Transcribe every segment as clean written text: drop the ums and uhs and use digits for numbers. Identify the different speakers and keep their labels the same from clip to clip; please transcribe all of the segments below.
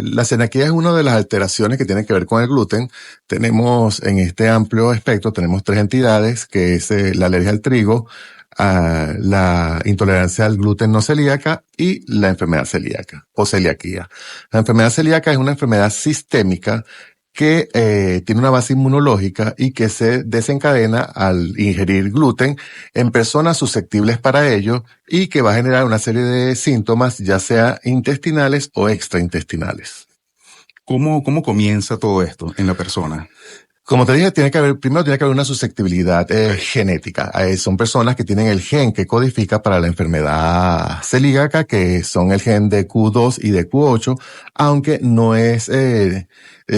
Speaker 1: La celiaquía es una de las alteraciones que tienen que ver con el gluten. Tenemos en este amplio espectro, tenemos tres entidades, que es la alergia al trigo, la intolerancia al gluten no celíaca y la enfermedad celíaca o celiaquía. La enfermedad celíaca es una enfermedad sistémica que tiene una base inmunológica y que se desencadena al ingerir gluten en personas susceptibles para ello y que va a generar una serie de síntomas, ya sea intestinales o extraintestinales.
Speaker 2: ¿Cómo comienza todo esto en la persona?
Speaker 1: Como te dije, primero tiene que haber una susceptibilidad genética. Son personas que tienen el gen que codifica para la enfermedad celíaca, que son el gen de Q2 y de Q8, aunque no es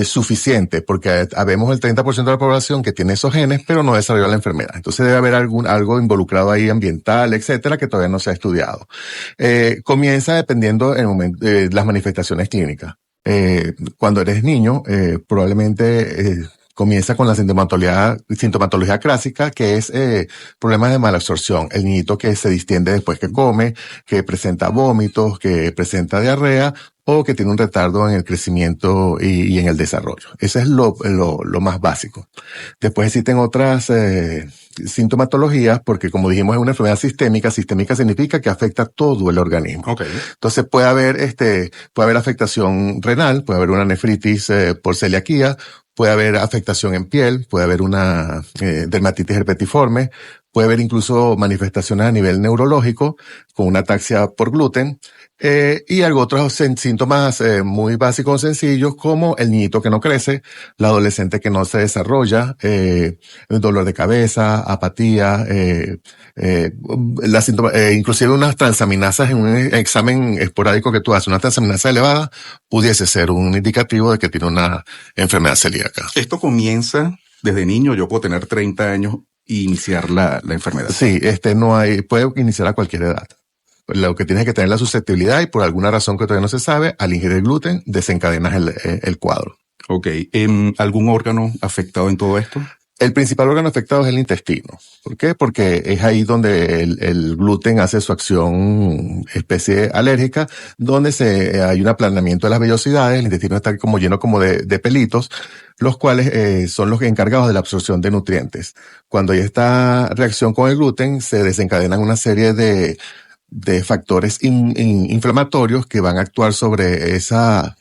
Speaker 1: suficiente, porque habemos el 30% de la población que tiene esos genes, pero no desarrolla la enfermedad. Entonces debe haber algo involucrado ahí ambiental, etcétera, que todavía no se ha estudiado. Comienza dependiendo en el momento, las manifestaciones clínicas. Cuando eres niño, probablemente comienza con la sintomatología clásica, que es problemas de malabsorción. El niñito que se distiende después que come, que presenta vómitos, que presenta diarrea o que tiene un retardo en el crecimiento y en el desarrollo. Ese es lo más básico. Después existen otras sintomatologías, porque como dijimos es una enfermedad sistémica. Sistémica significa que afecta todo el organismo.
Speaker 2: Okay.
Speaker 1: Entonces puede haber afectación renal, puede haber una nefritis por celiaquía, puede haber afectación en piel, puede haber una dermatitis herpetiforme, puede haber incluso manifestaciones a nivel neurológico con una ataxia por gluten, y otros síntomas muy básicos, sencillos, como el niñito que no crece, la adolescente que no se desarrolla, dolor de cabeza, apatía, inclusive unas transaminasas en un examen esporádico que tú haces, una transaminasa elevada, pudiese ser un indicativo de que tiene una enfermedad celíaca.
Speaker 2: Esto comienza desde niño. Yo puedo tener 30 años e iniciar la enfermedad.
Speaker 1: Sí, puede iniciar a cualquier edad. Lo que tienes que tener la susceptibilidad y por alguna razón que todavía no se sabe, al ingerir gluten desencadenas el cuadro.
Speaker 2: Ok. ¿Algún órgano afectado en todo esto?
Speaker 1: El principal órgano afectado es el intestino. ¿Por qué? Porque es ahí donde el gluten hace su acción especie alérgica, donde hay un aplanamiento de las vellosidades. El intestino está como lleno como de pelitos, los cuales son los encargados de la absorción de nutrientes. Cuando hay esta reacción con el gluten, se desencadenan una serie de factores inflamatorios que van a actuar sobre esa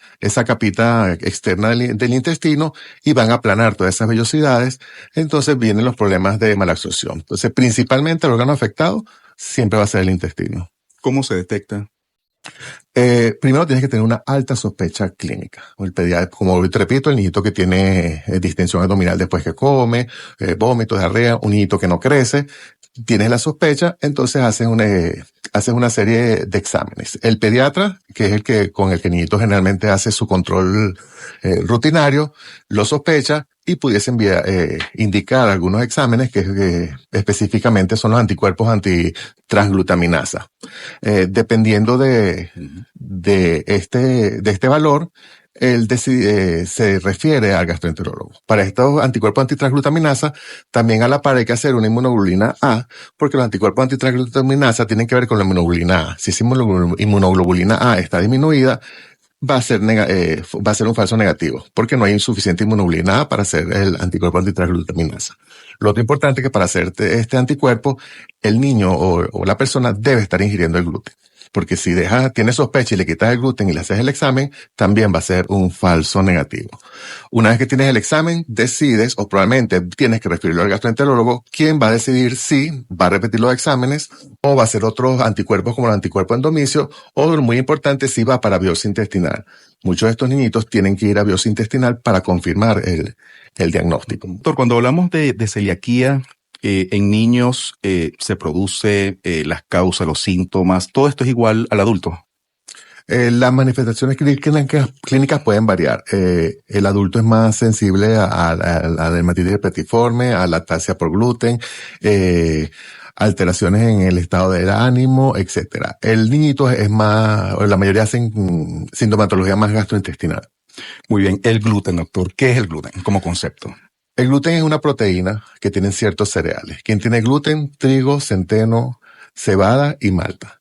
Speaker 1: capita externa del intestino y van a aplanar todas esas vellosidades. Entonces vienen los problemas de malabsorción. Entonces, principalmente el órgano afectado siempre va a ser el intestino.
Speaker 2: ¿Cómo se detecta?
Speaker 1: Primero tienes que tener una alta sospecha clínica. El pediatra, como te repito, el niñito que tiene distensión abdominal después que come, vómitos, diarrea, un niñito que no crece, tienes la sospecha, entonces haces una serie de exámenes. El pediatra, que es con el que el niñito generalmente hace su control rutinario, lo sospecha y pudiese indicar algunos exámenes que específicamente son los anticuerpos antitransglutaminasa. Dependiendo de este valor, él se refiere al gastroenterólogo. Para estos anticuerpos antitransglutaminasa, también a la par hay que hacer una inmunoglobulina A, porque los anticuerpos antitransglutaminasa tienen que ver con la inmunoglobulina A. Si esa inmunoglobulina A está disminuida, va a ser un falso negativo, porque no hay insuficiente inmunoglobulina A para hacer el anticuerpo antitransglutaminasa. Lo otro importante es que para hacer este anticuerpo, el niño o la persona debe estar ingiriendo el gluten. Porque si tiene sospecha y le quitas el gluten y le haces el examen, también va a ser un falso negativo. Una vez que tienes el examen, decides, o probablemente tienes que referirlo al gastroenterólogo, quien va a decidir si va a repetir los exámenes o va a hacer otros anticuerpos como el anticuerpo endomicio, o muy importante, si va para biopsia intestinal. Muchos de estos niñitos tienen que ir a biopsia intestinal para confirmar el diagnóstico.
Speaker 2: Doctor, cuando hablamos de celiaquía, en niños se produce las causas, los síntomas, ¿todo esto es igual al adulto?
Speaker 1: Las manifestaciones clínicas pueden variar. El adulto es más sensible a la dermatitis herpetiforme, a la ataxia por gluten, alteraciones en el estado del ánimo, etcétera. El niñito es la mayoría hacen sintomatología más gastrointestinal.
Speaker 2: Muy bien. El gluten, doctor. ¿Qué es el gluten como concepto?
Speaker 1: El gluten es una proteína que tienen ciertos cereales. ¿Quién tiene gluten? Trigo, centeno, cebada y malta.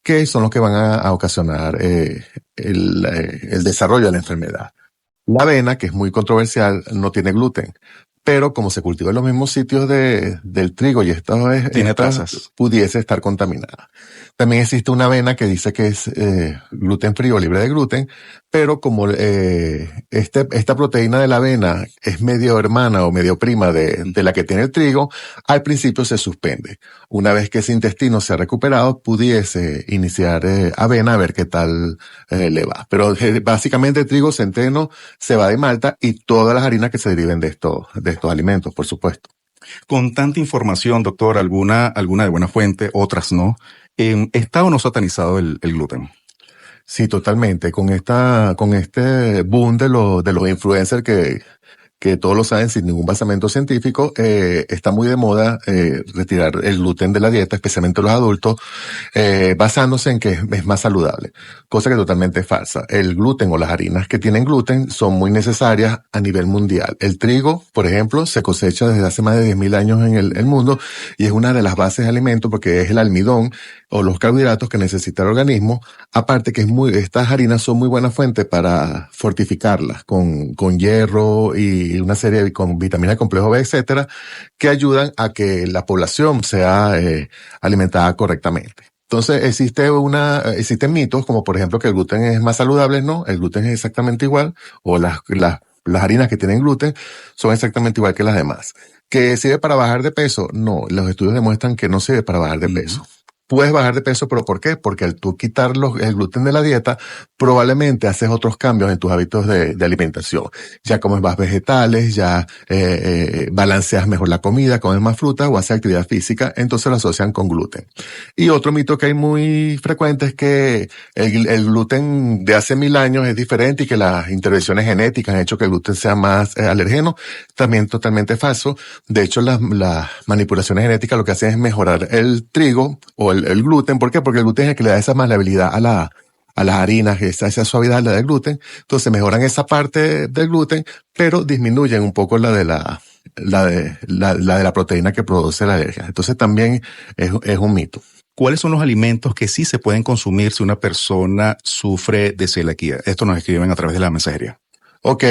Speaker 1: que son los que van a ocasionar el desarrollo de la enfermedad. La avena, que es muy controversial, no tiene gluten, pero como se cultiva en los mismos sitios del trigo y
Speaker 2: Tiene
Speaker 1: esta
Speaker 2: trazas.
Speaker 1: pudiese estar contaminada. También existe una avena que dice que es gluten free o libre de gluten, pero como esta proteína de la avena es medio hermana o medio prima de la que tiene el trigo, al principio se suspende. Una vez que ese intestino se ha recuperado, pudiese iniciar avena a ver qué tal le va. Pero básicamente trigo, centeno, cebada y malta y todas las harinas que se deriven de estos alimentos, por supuesto.
Speaker 2: Con tanta información, doctor, alguna de buena fuente, otras no. ¿Está o no satanizado el gluten?
Speaker 1: Sí, totalmente. Con este boom de los influencers que todos lo saben sin ningún basamento científico, está muy de moda retirar el gluten de la dieta, especialmente los adultos, basándose en que es más saludable, cosa que totalmente es falsa. El gluten o las harinas que tienen gluten son muy necesarias a nivel mundial. El trigo, por ejemplo, se cosecha desde hace más de 10.000 años en el mundo y es una de las bases de alimento porque es el almidón o los carbohidratos que necesita el organismo. Aparte que estas harinas son muy buena fuente para fortificarlas con hierro y una serie con vitaminas del complejo B, etcétera, que ayudan a que la población sea alimentada correctamente. Entonces existen mitos como por ejemplo que el gluten es más saludable. No, el gluten es exactamente igual o las harinas que tienen gluten son exactamente igual que las demás. ¿Que sirve para bajar de peso? No, los estudios demuestran que no sirve para bajar de peso. Puedes bajar de peso, pero ¿por qué? Porque al tú quitar el gluten de la dieta, probablemente haces otros cambios en tus hábitos de alimentación. Ya comes más vegetales, ya balanceas mejor la comida, comes más fruta o haces actividad física, entonces lo asocian con gluten. Y otro mito que hay muy frecuente es que el gluten de hace 1000 años es diferente y que las intervenciones genéticas han hecho que el gluten sea más alergeno. También totalmente falso. De hecho, las manipulaciones genéticas lo que hacen es mejorar el trigo o el gluten. ¿Por qué? Porque el gluten es el que le da esa maleabilidad a las harinas, esa suavidad la del gluten. Entonces mejoran esa parte del gluten, pero disminuyen un poco la de la proteína que produce la alergia. Entonces también es un mito.
Speaker 2: ¿Cuáles son los alimentos que sí se pueden consumir si una persona sufre de celiaquía? Esto nos escriben a través de la mensajería.
Speaker 1: Ok,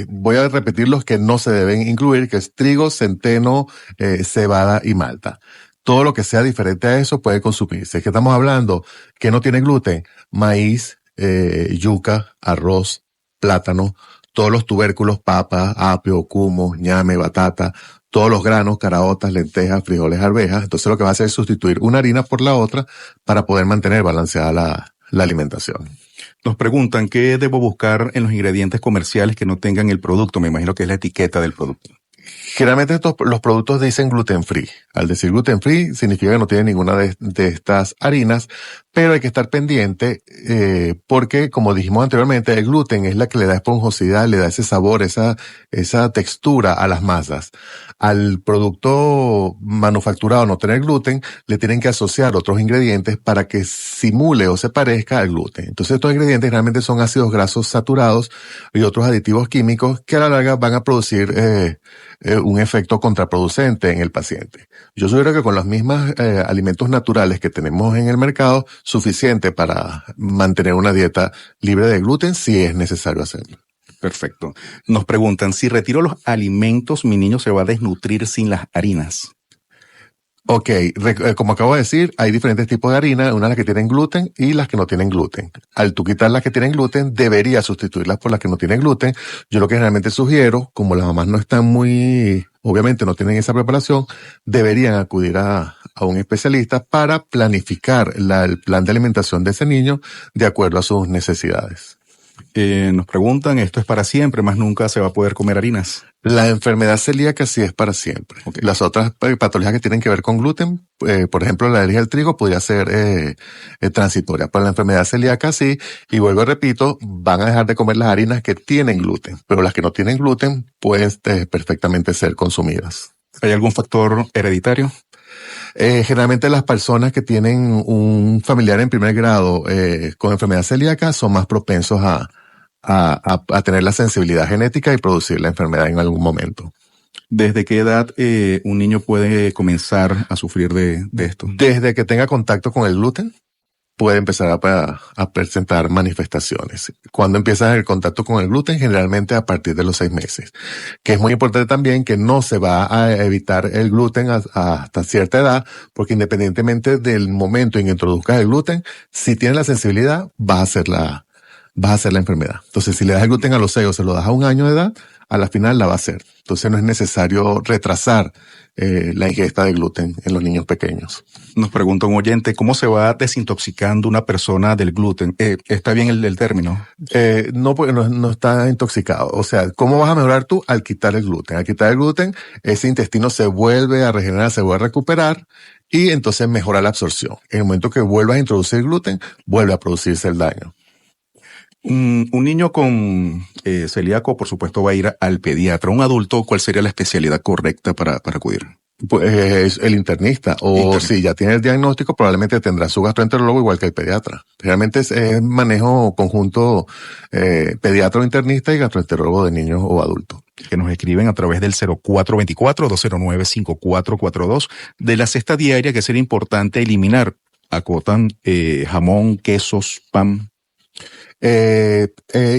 Speaker 1: voy a repetir los que no se deben incluir, que es trigo, centeno, cebada y malta. Todo lo que sea diferente a eso puede consumirse. Es que estamos hablando que no tiene gluten, maíz, yuca, arroz, plátano, todos los tubérculos, papa, apio, cumo, ñame, batata, todos los granos, caraotas, lentejas, frijoles, arvejas. Entonces lo que va a hacer es sustituir una harina por la otra para poder mantener balanceada la alimentación.
Speaker 2: Nos preguntan qué debo buscar en los ingredientes comerciales que no tengan el producto. Me imagino que es la etiqueta del producto.
Speaker 1: Generalmente los productos dicen gluten free. Al decir gluten free significa que no tiene ninguna de estas harinas, pero hay que estar pendiente porque, como dijimos anteriormente, el gluten es la que le da esponjosidad, le da ese sabor, esa textura a las masas. Al producto manufacturado no tener gluten, le tienen que asociar otros ingredientes para que simule o se parezca al gluten. Entonces estos ingredientes realmente son ácidos grasos saturados y otros aditivos químicos que a la larga van a producir un efecto contraproducente en el paciente. Yo sugiero que con los mismos alimentos naturales que tenemos en el mercado, suficiente para mantener una dieta libre de gluten si es necesario hacerlo.
Speaker 2: Perfecto. Nos preguntan, si retiro los alimentos, mi niño se va a desnutrir sin las harinas.
Speaker 1: Ok, como acabo de decir, hay diferentes tipos de harina, unas las que tienen gluten y las que no tienen gluten. Al tú quitar las que tienen gluten, deberías sustituirlas por las que no tienen gluten. Yo lo que realmente sugiero, como las mamás no están obviamente no tienen esa preparación, deberían acudir a un especialista para planificar el plan de alimentación de ese niño de acuerdo a sus necesidades.
Speaker 2: Nos preguntan, ¿esto es para siempre? ¿Más nunca se va a poder comer harinas?
Speaker 1: La enfermedad celíaca sí es para siempre. Okay. Las otras patologías que tienen que ver con gluten, por ejemplo, la alergia al trigo podría ser transitoria. Para la enfermedad celíaca sí, y vuelvo y repito, van a dejar de comer las harinas que tienen gluten, pero las que no tienen gluten pueden perfectamente ser consumidas.
Speaker 2: ¿Hay algún factor hereditario?
Speaker 1: Generalmente las personas que tienen un familiar en primer grado con enfermedad celíaca son más propensos a tener la sensibilidad genética y producir la enfermedad en algún momento.
Speaker 2: ¿Desde qué edad un niño puede comenzar a sufrir de esto?
Speaker 1: Desde que tenga contacto con el gluten. puede empezar a presentar manifestaciones. Cuando empiezas el contacto con el gluten, generalmente a partir de los 6 meses. Que es muy importante también que no se va a evitar el gluten hasta cierta edad, porque independientemente del momento en que introduzcas el gluten, si tienes la sensibilidad, vas a hacer la enfermedad. Entonces, si le das el gluten a los 6 o se lo das a 1 año de edad, a la final la va a hacer. Entonces, no es necesario retrasar la ingesta de gluten en los niños pequeños.
Speaker 2: Nos pregunta un oyente, ¿cómo se va desintoxicando una persona del gluten? ¿Está bien el término?
Speaker 1: No, porque no está intoxicado. O sea, ¿cómo vas a mejorar tú? Al quitar el gluten. Al quitar el gluten, ese intestino se vuelve a regenerar, se vuelve a recuperar y entonces mejora la absorción. En el momento que vuelvas a introducir gluten, vuelve a producirse el daño.
Speaker 2: Un niño con celíaco, por supuesto, va a ir al pediatra. Un adulto, ¿cuál sería la especialidad correcta para acudir?
Speaker 1: Pues es el internista. Si ya tiene el diagnóstico, probablemente tendrá su gastroenterólogo igual que el pediatra. Realmente es manejo conjunto pediatra o internista y gastroenterólogo de niños o adultos.
Speaker 2: Que nos escriben a través del 0424-209-5442 de la cesta diaria, que sería importante eliminar. Acotan jamón, quesos, pan.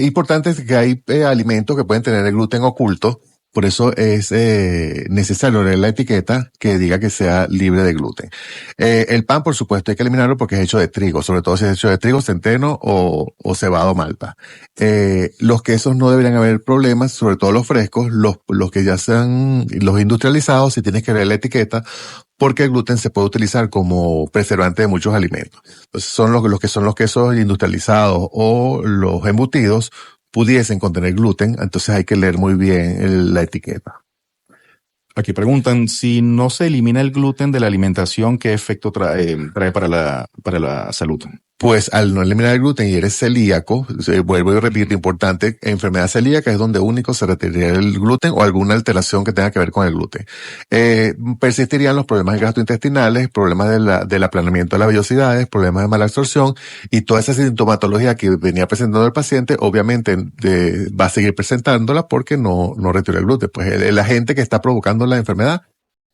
Speaker 1: Importante es que hay alimentos que pueden tener el gluten oculto, por eso es necesario leer la etiqueta que diga que sea libre de gluten. El pan, por supuesto, hay que eliminarlo porque es hecho de trigo, sobre todo si es hecho de trigo, centeno o cebado o malta. Los quesos no deberían haber problemas, sobre todo los frescos, los que ya sean los industrializados, si tienes que leer la etiqueta, porque el gluten se puede utilizar como preservante de muchos alimentos. Entonces son los que son los quesos industrializados o los embutidos pudiesen contener gluten, entonces hay que leer muy bien la etiqueta.
Speaker 2: Aquí preguntan, si no se elimina el gluten de la alimentación, ¿qué efecto trae para la salud?
Speaker 1: Pues al no eliminar el gluten y eres celíaco, vuelvo y repito, importante, enfermedad celíaca es donde único se retiraría el gluten o alguna alteración que tenga que ver con el gluten. Persistirían los problemas gastrointestinales, problemas del aplanamiento de las vellosidades, problemas de mala absorción y toda esa sintomatología que venía presentando el paciente, obviamente va a seguir presentándola porque no retiró el gluten. Pues el agente que está provocando la enfermedad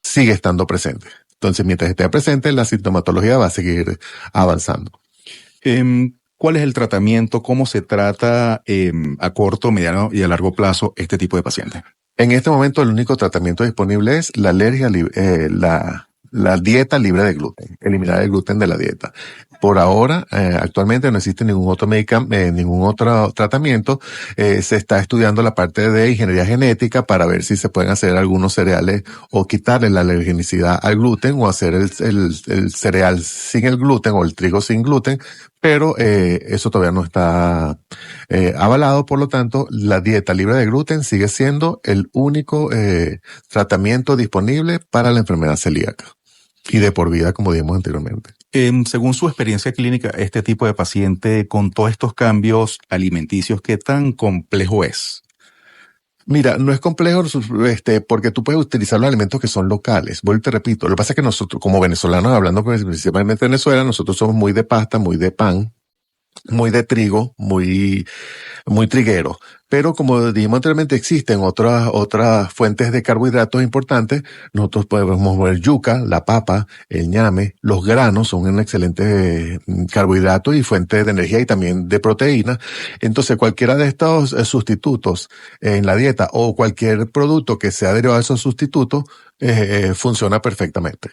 Speaker 1: sigue estando presente. Entonces, mientras esté presente, la sintomatología va a seguir avanzando.
Speaker 2: ¿Cuál es el tratamiento? ¿Cómo se trata a corto, mediano y a largo plazo este tipo de pacientes?
Speaker 1: En este momento el único tratamiento disponible es la alergia, la dieta libre de gluten, eliminar el gluten de la dieta. Por ahora, actualmente no existe ningún otro ningún otro tratamiento. Se está estudiando la parte de ingeniería genética para ver si se pueden hacer algunos cereales o quitarle la alergenicidad al gluten o hacer el cereal sin el gluten o el trigo sin gluten, pero eso todavía no está avalado. Por lo tanto, la dieta libre de gluten sigue siendo el único tratamiento disponible para la enfermedad celíaca y de por vida, como dijimos anteriormente.
Speaker 2: Según su experiencia clínica, este tipo de paciente con todos estos cambios alimenticios, ¿qué tan complejo es?
Speaker 1: Mira, no es complejo, porque tú puedes utilizar los alimentos que son locales. Vuelvo y te repito, lo que pasa es que nosotros, como venezolanos, hablando principalmente de Venezuela, nosotros somos muy de pasta, muy de pan, muy de trigo, muy triguero. Pero como dijimos anteriormente, existen otras fuentes de carbohidratos importantes. Nosotros podemos ver yuca, la papa, el ñame, los granos son un excelente carbohidrato y fuente de energía y también de proteína. Entonces, cualquiera de estos sustitutos en la dieta o cualquier producto que sea derivado de esos sustitutos funciona perfectamente.